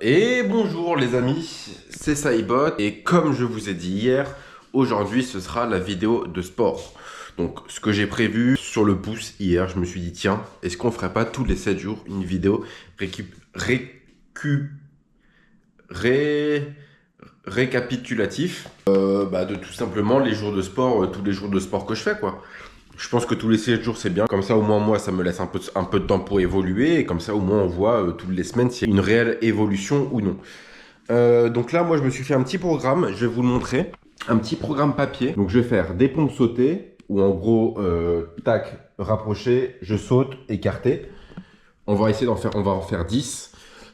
Et bonjour les amis, c'est Saibot et comme je vous ai dit hier, aujourd'hui ce sera la vidéo de sport. Donc ce que j'ai prévu sur le pouce hier, je me suis dit tiens, est-ce qu'on ferait pas tous les 7 jours une vidéo récu- ré- récapitulatif de tout simplement les jours de sport, tous les jours de sport que je fais quoi. Je pense que tous les 7 jours c'est bien, comme ça au moins moi ça me laisse un peu de temps pour évoluer et comme ça au moins on voit toutes les semaines s'il y a une réelle évolution ou non. Donc là, moi, je me suis fait un petit programme. Je vais vous le montrer. Un petit programme papier. Donc, je vais faire des pompes sautées, où en gros, tac, rapproché, je saute, écarté. On va essayer on va en faire 10.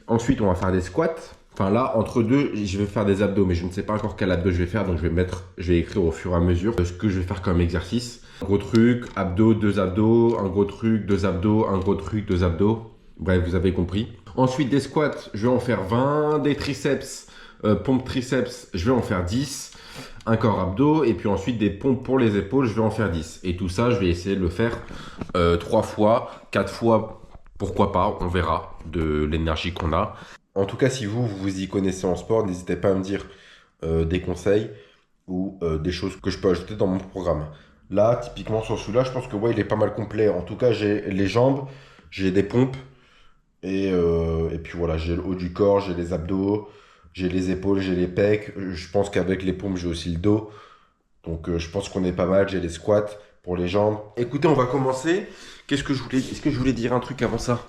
Ensuite, on va faire des squats. Enfin là, entre deux, je vais faire des abdos, mais je ne sais pas encore quel abdos je vais faire, donc je vais écrire au fur et à mesure ce que je vais faire comme exercice. Un gros truc, abdos, deux abdos, un gros truc, deux abdos, un gros truc, deux abdos. Bref, vous avez compris. Ensuite, des squats, je vais en faire 20. Des triceps, pompes triceps, je vais en faire 10. Un corps abdos. Et puis ensuite, des pompes pour les épaules, je vais en faire 10. Et tout ça, je vais essayer de le faire 3 fois, 4 fois, pourquoi pas, on verra de l'énergie qu'on a. En tout cas, si vous vous y connaissez en sport, n'hésitez pas à me dire des conseils ou des choses que je peux ajouter dans mon programme. Là, typiquement sur celui-là, je pense que ouais, il est pas mal complet. En tout cas, j'ai les jambes, j'ai des pompes, et puis voilà, j'ai le haut du corps, j'ai les abdos, j'ai les épaules, j'ai les pecs. Je pense qu'avec les pompes, j'ai aussi le dos. Donc je pense qu'on est pas mal. J'ai les squats pour les jambes. Écoutez, on va commencer. Est-ce que je voulais dire un truc avant ça?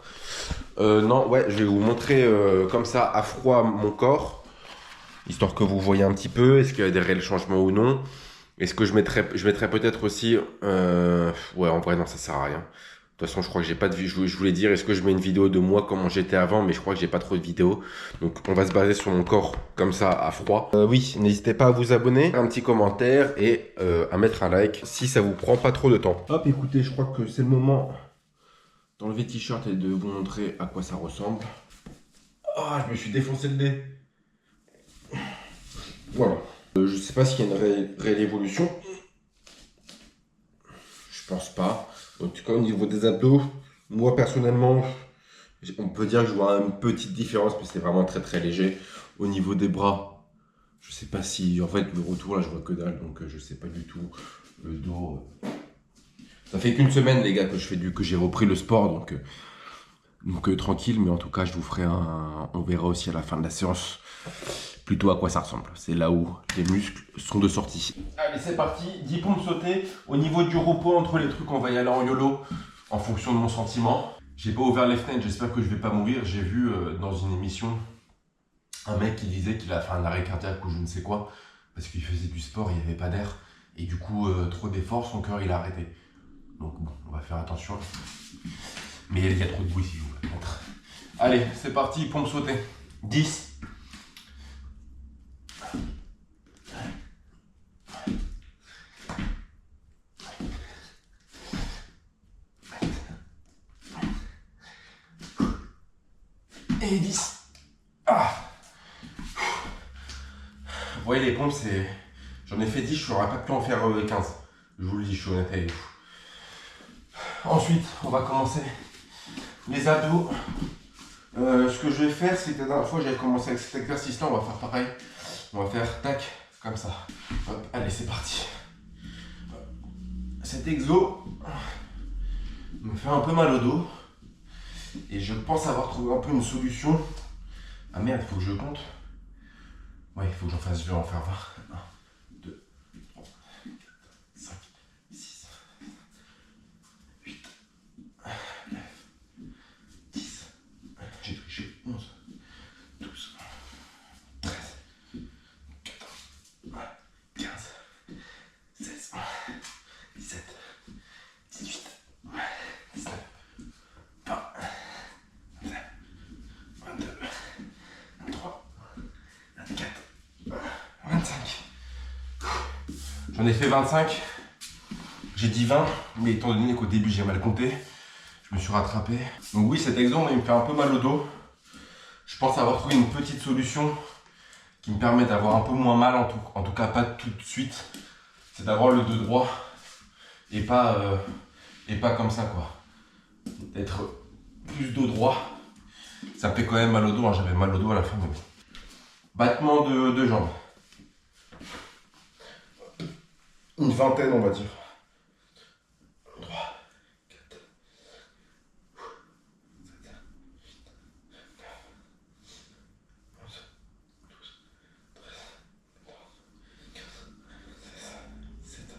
Non, ouais, je vais vous montrer comme ça à froid mon corps, histoire que vous voyez un petit peu. Est-ce qu'il y a des réels changements ou non? Est-ce que je mettrais peut-être aussi. Ouais, en vrai, non, ça sert à rien. De toute façon, je crois que j'ai pas de vidéo. Je voulais dire, est-ce que je mets une vidéo de moi comment j'étais avant, mais je crois que j'ai pas trop de vidéos. Donc, on va se baser sur mon corps comme ça à froid. Oui, n'hésitez pas à vous abonner, un petit commentaire et à mettre un like si ça vous prend pas trop de temps. Hop, écoutez, je crois que c'est le moment d'enlever le t-shirt et de vous montrer à quoi ça ressemble. Ah, je me suis défoncé le nez. Voilà. Je sais pas s'il y a une réelle évolution. Je pense pas. En tout cas, au niveau des abdos, moi personnellement, on peut dire que je vois une petite différence, mais c'est vraiment très très léger. Au niveau des bras, je sais pas si. En fait, le retour là, je vois que dalle, donc je sais pas du tout. Le dos. Ça fait qu'une semaine, les gars, que j'ai repris le sport, donc tranquille, mais en tout cas, je vous ferai un. On verra aussi à la fin de la séance plutôt à quoi ça ressemble. C'est là où les muscles sont de sortie. Allez, c'est parti. 10 pompes sautées. Au niveau du repos entre les trucs, on va y aller en YOLO en fonction de mon sentiment. J'ai pas ouvert les fenêtres, j'espère que je vais pas mourir. J'ai vu dans une émission un mec qui disait qu'il a fait un arrêt cardiaque ou je ne sais quoi parce qu'il faisait du sport, il n'y avait pas d'air et du coup trop d'efforts, son cœur il a arrêté. Donc bon, on va faire attention. Mais il y a trop de bruit si je vous mettre. Allez, c'est parti, pompe sautée. 10. Et 10. Ah. Vous voyez les pompes, c'est. J'en ai fait 10, je n'aurais pas pu en faire 15. Je vous le dis, je suis honnête avec vous. Ensuite, on va commencer les abdos. Ce que je vais faire, c'est que la dernière fois j'avais commencé avec cet exercice-là, on va faire pareil. On va faire tac, comme ça. Hop, allez, c'est parti. Cet exo me fait un peu mal au dos. Et je pense avoir trouvé un peu une solution. Ah merde, il faut que je compte. Ouais, il faut que j'en fasse, je vais en faire 20. 1, 2, 3, 4, 5, 6, 8, 9, 10. J'ai triché. 11, 12, 13, 14, 15, 16, 17, 18, 19, 20, 21, 22, 23, 24, 25. J'en ai fait 25. J'ai dit 20, mais étant donné qu'au début j'ai mal compté, je me suis rattrapé. Donc oui, cet exo, il me fait un peu mal au dos. Je pense avoir trouvé une petite solution qui me permet d'avoir un peu moins mal, en tout cas pas tout de suite. C'est d'avoir le dos droit et pas comme ça quoi. D'être plus dos droit. Ça me fait quand même mal au dos, hein. J'avais mal au dos à la fin, mais bon. Battement de jambes. Une vingtaine, on va dire. 3, 4, 7, 11, 12, 13, 14, 15, 16, 17,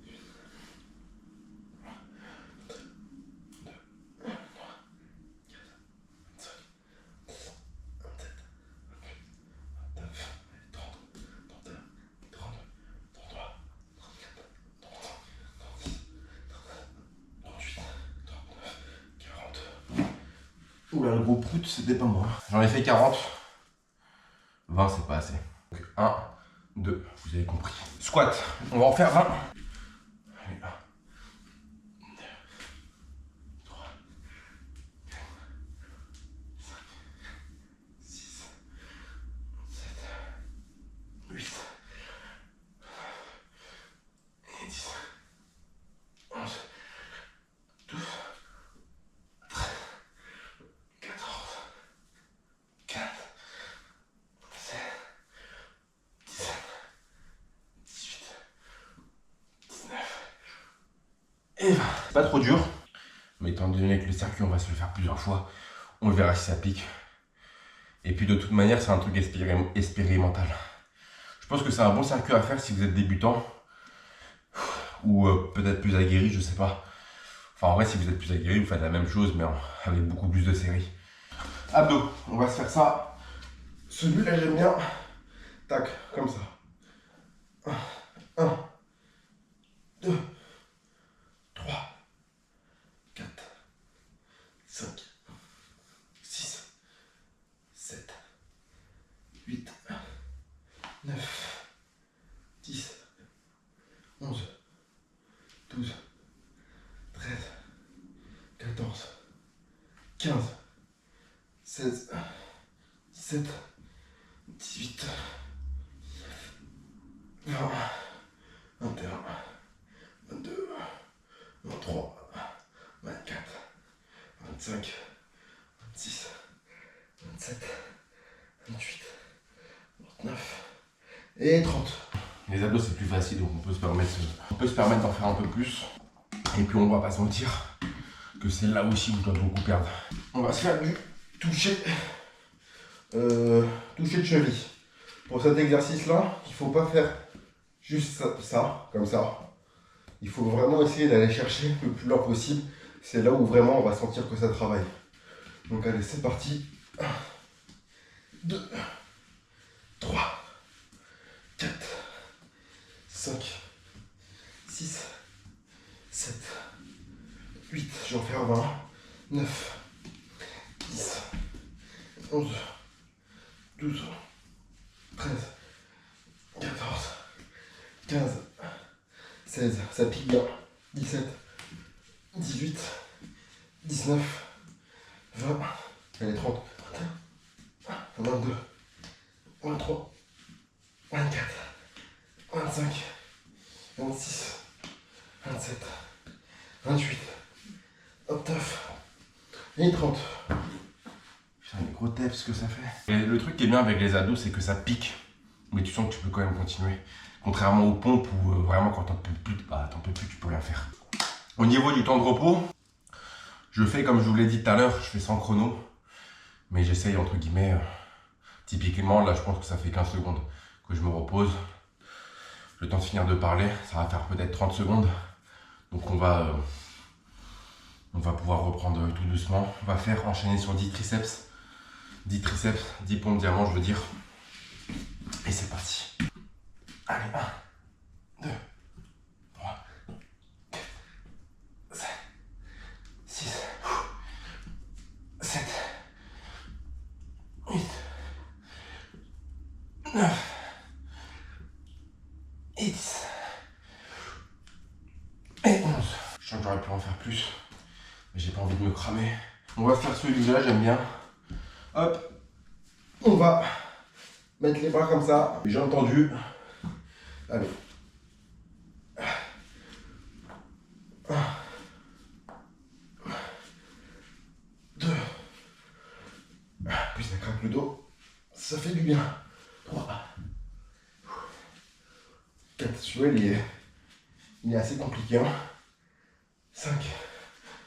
18, 2, 3, 4, 5, 6, 27, 28, 29, 30, 31, 32, 33, 34, 35, 36, 38, 39, 40. Oula, le gros prout, c'était pas moi. J'en ai fait 40. 20, c'est pas assez. Donc 1, 2, vous avez compris. Squat, on va en faire 20. Allez, 1, 2, 3, 4, 5, 6, 7, 8, et 10, 11, 12, 13, 14, 15, 16, 17, 18, 19 et 20. C'est pas trop dur, mais étant donné que le circuit, on va se le faire plusieurs fois, on verra si ça pique. Et puis de toute manière, c'est un truc expérimental. Je pense que c'est un bon circuit à faire si vous êtes débutant ou peut-être plus aguerri, je sais pas. Enfin, en vrai, si vous êtes plus aguerri, vous faites la même chose, mais avec beaucoup plus de séries. Abdos, on va se faire ça. Celui-là, j'aime bien. Tac, comme ça. 1, 2, 3, 4, 5, 6, 7, 8, 9, 10, 11, 12, 13, 14, 15, 16, 17, 18, 20, 21, 22, 23, 24, 25, 26, 27, 28, 29 et 30. Les abdos c'est plus facile, donc on peut se permettre d'en faire un peu plus. Et puis on va pas se mentir que c'est là aussi où je dois beaucoup perdre. On va se faire du toucher de cheville. Pour cet exercice là, il faut pas faire juste ça, comme ça. Il faut vraiment essayer d'aller chercher le plus loin possible. C'est là où vraiment on va sentir que ça travaille. Donc allez, c'est parti. 1, 2, 3, 4, 5, 6, 7, 8, je vais en faire 20, 9, 10, 11, 12, 13, 14, 15, 16, ça pique bien, 17, 18, 19, 20, allez 30, 21, 22, 23, 24, 25, 26, 27, 28, 29 et 30. Putain, les gros teps que ça fait. Et le truc qui est bien avec les abdos, c'est que ça pique, mais tu sens que tu peux quand même continuer. Contrairement aux pompes où vraiment quand t'en peux plus, tu peux rien faire. Au niveau du temps de repos, je fais comme je vous l'ai dit tout à l'heure, je fais sans chrono, mais j'essaye entre guillemets, typiquement là je pense que ça fait 15 secondes que je me repose. Le temps de finir de parler, ça va faire peut-être 30 secondes. Donc on va pouvoir reprendre tout doucement. On va faire enchaîner sur 10 triceps. 10 triceps, 10 pompes diamant je veux dire. Et c'est parti. Allez, 1, 2, 3, 4, 5, 6, 7, 8, 9 et 10 et 11. Je sens que j'aurais pu en faire plus, mais j'ai pas envie de me cramer. On va faire celui-là, j'aime bien. Hop, on va mettre les bras comme ça, les jambes tendues. Allez. 1, 2, ça fait du bien. 3. 4, tu vois, il est assez compliqué. 5,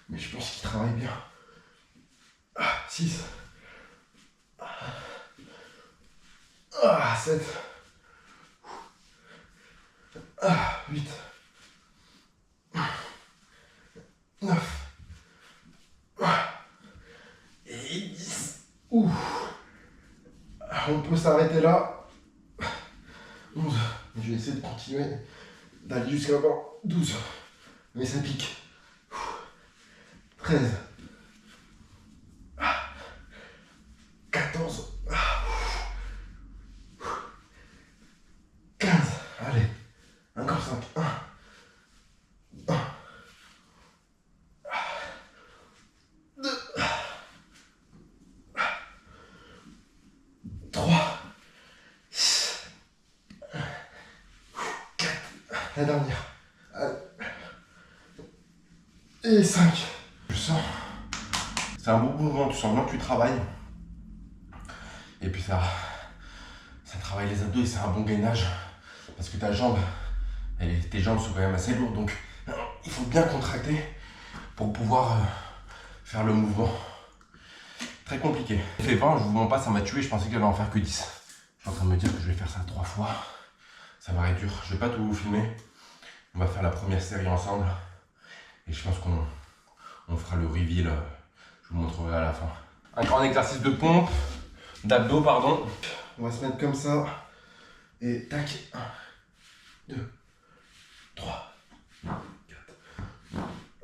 mais je pense qu'il travaille bien. 6. 7. 8. 9. Et 10. Ouf. On peut s'arrêter là. 11. Je vais essayer de continuer d'aller jusqu'à 12. Mais ça pique. 13. 14. 15. Allez. Encore 5. 1. 2. 3. 4. La dernière. Allez. Et 5. Je sens. C'est un beau mouvement, tu sens bien que tu travailles. Et puis ça travaille les abdos et c'est un bon gainage. Parce que tes jambes sont quand même assez lourdes. Donc il faut bien contracter pour pouvoir faire le mouvement. Très compliqué. J'ai fait 20, je vous mens pas, ça m'a tué. Je pensais que j'allais en faire que 10. Je suis en train de me dire que je vais faire ça 3 fois. Ça va être dur. Je vais pas tout vous filmer. On va faire la première série ensemble. Et je pense qu'on fera le reveal. Je vous montrerai à la fin. Un grand exercice de pompe. D'abdos, pardon. On va se mettre comme ça. Et tac. 1, 2, 3, 4,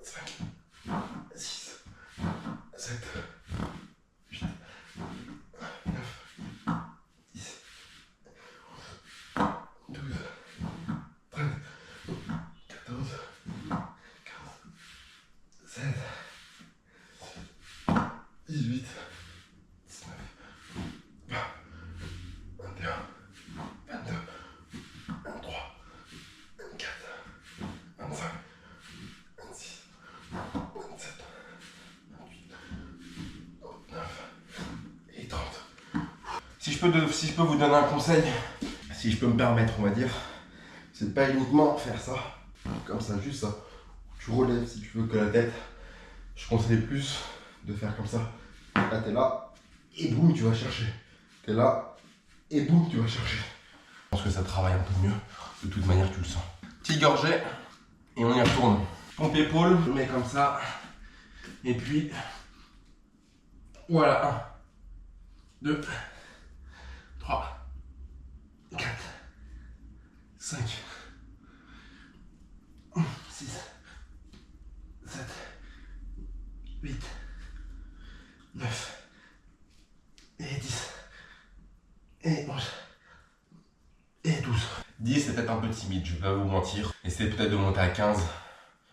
5, 6, 7, 8, 9, 10, 12, 13, 14, 15, 16, 18, 19, 20, 21, 22, 23, 24, 25, 26, 27, 28, 29 et 30. Si je peux vous donner un conseil, si je peux me permettre, on va dire, c'est de pas uniquement faire ça, comme ça, juste ça. Tu relèves si tu veux que la tête. Je conseille plus de faire comme ça. Là, t'es là, et boum, tu vas chercher. T'es là, et boum, tu vas chercher. Je pense que ça travaille un peu mieux. De toute manière, tu le sens. Petit gorget, et on y retourne. Pompe épaule, je mets comme ça. Et puis, voilà. 1, 2, 3, 4, 5, 6, 7, 8, 9, et 10, et 11, et 12. 10, c'est peut-être un peu timide, je vais pas vous mentir. Essayez peut-être de monter à 15,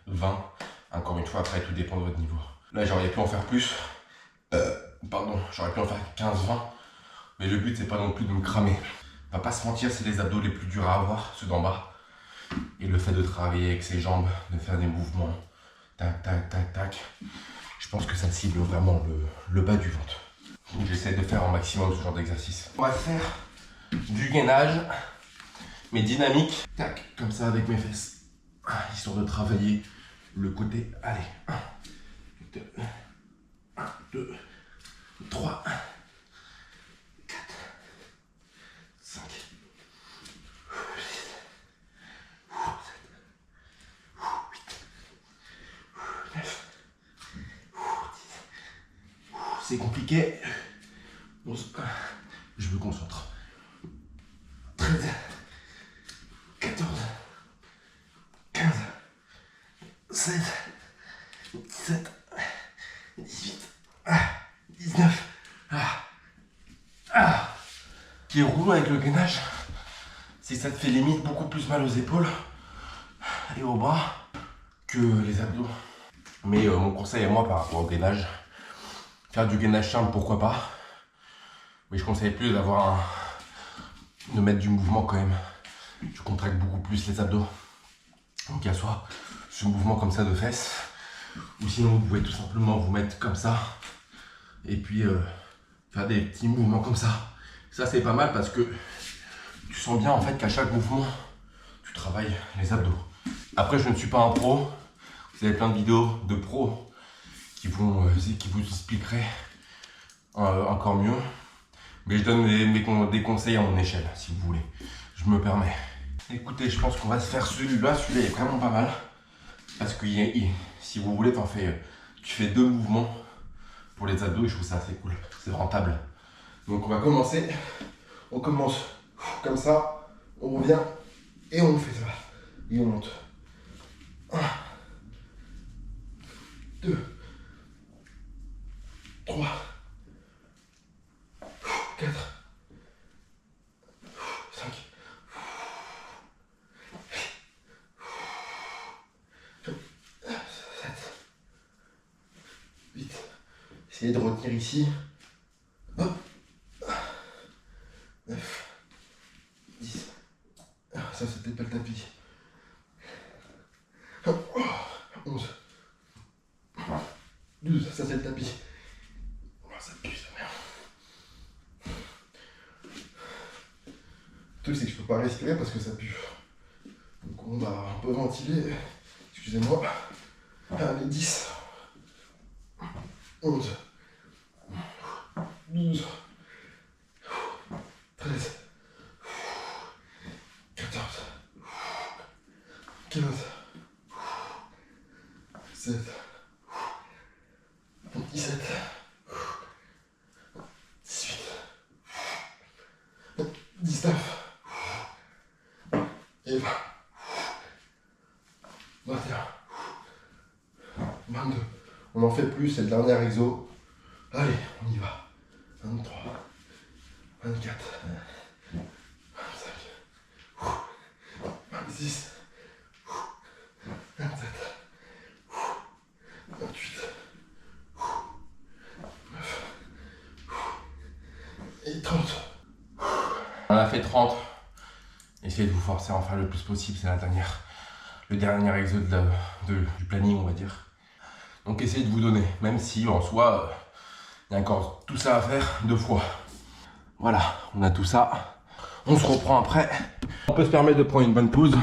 20. Encore une fois, après, tout dépend de votre niveau. Là, j'aurais pu en faire plus. J'aurais pu en faire 15, 20. Mais le but, c'est pas non plus de me cramer. On va pas se mentir, c'est les abdos les plus durs à avoir, ceux d'en bas. Et le fait de travailler avec ses jambes, de faire des mouvements, tac, tac, tac, tac. Je pense que ça cible vraiment le bas du ventre. Donc j'essaie de faire au maximum ce genre d'exercice. On va faire du gainage, mais dynamique. Tac, comme ça avec mes fesses. Histoire de travailler le côté. Allez, 1, 2, 1, 2, 3, 4, 5, 6, 7, 8, 9, 10. C'est compliqué. 11, je me concentre. 13, 14, 15, 16, 17, 18, 19. Qui est roulant avec le gainage, si ça te fait limite beaucoup plus mal aux épaules et aux bras que les abdos. Mais mon conseil à moi par rapport au gainage, faire du gainage simple, pourquoi pas. Mais je conseille plus de mettre du mouvement quand même. Tu contractes beaucoup plus les abdos. Donc il y a soit ce mouvement comme ça de fesses, ou sinon vous pouvez tout simplement vous mettre comme ça et puis faire des petits mouvements comme ça. Ça c'est pas mal parce que tu sens bien en fait qu'à chaque mouvement, tu travailles les abdos. Après, je ne suis pas un pro. Vous avez plein de vidéos de pros qui vous expliqueraient encore mieux. Mais je donne des conseils à mon échelle, si vous voulez. Je me permets. Écoutez, je pense qu'on va se faire celui-là. Celui-là est vraiment pas mal. Parce que si vous voulez, tu fais 2 mouvements pour les abdos et je trouve ça assez cool. C'est rentable. Donc on va commencer. On commence comme ça. On revient et on fait ça. Et on monte. 1, 2, 3, 4, 5, 7, 8. Essayez de retenir ici. Hop. 9, 10. Ça, c'est peut-être pas le tapis. 11, 12. Ça, c'est le tapis. Ça pue, ça merde. Le truc, c'est que je peux pas respirer parce que ça pue. Donc, on va un peu ventiler. Excusez-moi. Allez, 10, 11, 12, 13, 14, 15, 16, 17, 18, 19 et 20, 21, 22. On en fait plus, c'est le dernier exo. Allez, on y va. 23, 24, 25, 26, 27, 28, 9 et 30. On a fait 30. Essayez de vous forcer à en faire le plus possible, c'est le dernier exo du planning, on va dire. Donc essayez de vous donner, même si en soi, il y a encore tout ça à faire 2 fois. Voilà, on a tout ça. On se reprend après. On peut se permettre de prendre une bonne pause.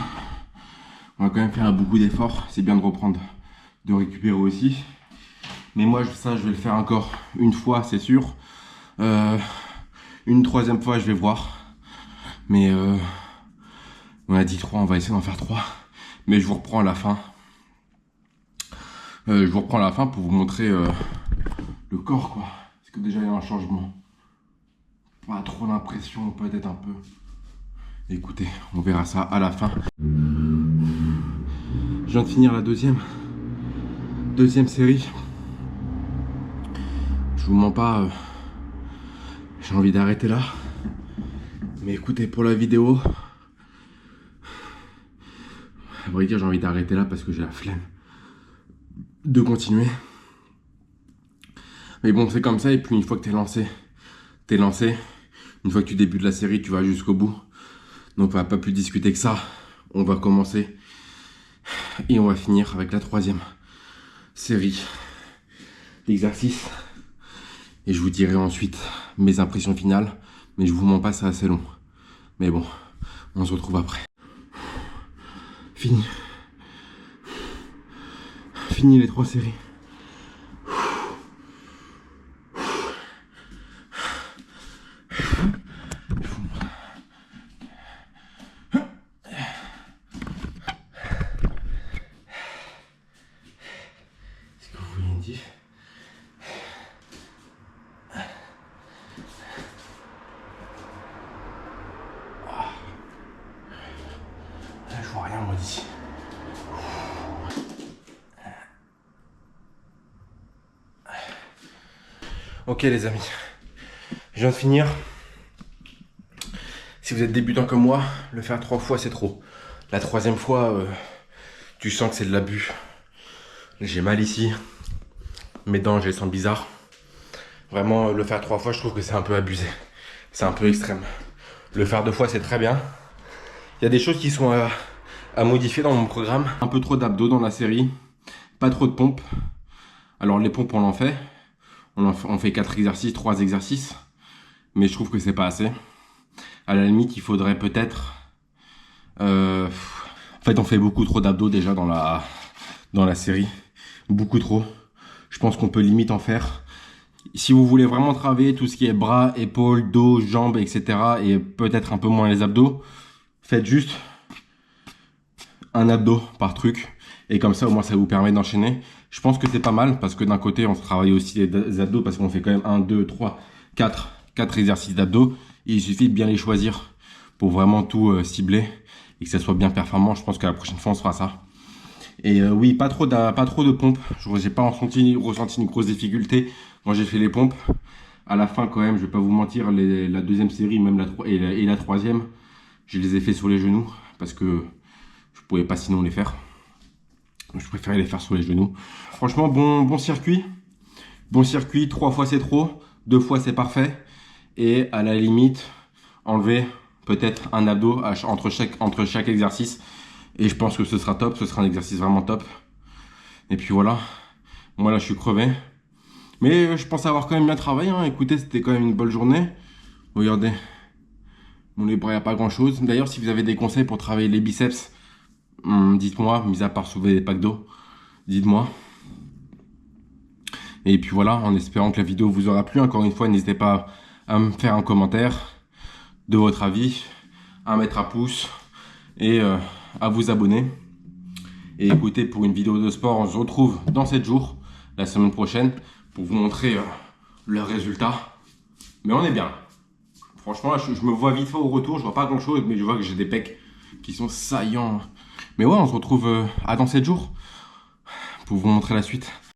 On va quand même faire beaucoup d'efforts. C'est bien de reprendre, de récupérer aussi. Mais moi, ça, je vais le faire encore une fois, c'est sûr. Une 3e fois, je vais voir. Mais on a dit 3, on va essayer d'en faire 3. Mais je vous reprends à la fin. Je vous reprends à la fin pour vous montrer le corps, quoi. Parce que déjà, il y a un changement. Pas trop l'impression, peut-être un peu. Écoutez, on verra ça à la fin. Je viens de finir la deuxième série. Je vous mens pas, j'ai envie d'arrêter là. Mais écoutez, pour la vidéo, à vrai dire, j'ai envie d'arrêter là parce que j'ai la flemme de continuer. Mais bon, c'est comme ça. Et puis une fois que t'es lancé. Une fois que tu débutes la série, tu vas jusqu'au bout. Donc on va pas plus discuter que ça. On va commencer et on va finir avec la 3e série d'exercices. Et je vous dirai ensuite mes impressions finales. Mais je vous mens pas, c'est assez long. Mais bon, on se retrouve après. Fini les 3 séries. Est-ce que vous voyez une diff? Je vois rien moi d'ici. Ok les amis, je viens de finir. Si vous êtes débutant comme moi, le faire 3 fois c'est trop. La 3e fois, tu sens que c'est de l'abus. J'ai mal ici, mes dents je les sens bizarres. Vraiment, le faire 3 fois, je trouve que c'est un peu abusé. C'est un peu extrême. Le faire 2 fois, c'est très bien. Il y a des choses qui sont à modifier dans mon programme. Un peu trop d'abdos dans la série, pas trop de pompes. Alors les pompes, on en fait. On fait 4 exercices, 3 exercices. Mais je trouve que c'est pas assez. À la limite, il faudrait peut-être... en fait, on fait beaucoup trop d'abdos déjà dans la série. Beaucoup trop. Je pense qu'on peut limite en faire. Si vous voulez vraiment travailler tout ce qui est bras, épaules, dos, jambes, etc. et peut-être un peu moins les abdos, faites juste un abdo par truc. Et comme ça, au moins, ça vous permet d'enchaîner. Je pense que c'est pas mal parce que d'un côté, on travaille aussi les abdos parce qu'on fait quand même 1, 2, 3, 4 exercices d'abdos. Il suffit de bien les choisir pour vraiment tout cibler et que ça soit bien performant. Je pense que la prochaine fois, on se fera ça. Et oui, pas trop de pompes. J'ai pas ressenti une grosse difficulté quand j'ai fait les pompes. À la fin, quand même, je vais pas vous mentir, la deuxième série, même et la troisième, je les ai fait sur les genoux parce que je pouvais pas sinon les faire. Je préférais les faire sur les genoux. Franchement, bon circuit. Bon circuit, 3 fois c'est trop, 2 fois c'est parfait. Et à la limite, enlever peut-être un abdo entre chaque exercice. Et je pense que ce sera top, ce sera un exercice vraiment top. Et puis voilà, moi là je suis crevé. Mais je pense avoir quand même bien travaillé, hein. Écoutez, c'était quand même une bonne journée. Regardez, mon les bras, il n'y a pas grand chose. D'ailleurs, si vous avez des conseils pour travailler les biceps, dites-moi, mis à part soulever des packs d'eau, dites-moi. Et puis voilà, en espérant que la vidéo vous aura plu. Encore une fois, n'hésitez pas à me faire un commentaire de votre avis, à mettre un pouce et à vous abonner. Et écoutez, pour une vidéo de sport, on se retrouve dans 7 jours, la semaine prochaine, pour vous montrer le résultat. Mais on est bien. Franchement, là, je me vois vite fait au retour, je vois pas grand chose, mais je vois que j'ai des pecs qui sont saillants. Mais ouais, on se retrouve dans 7 jours pour vous montrer la suite.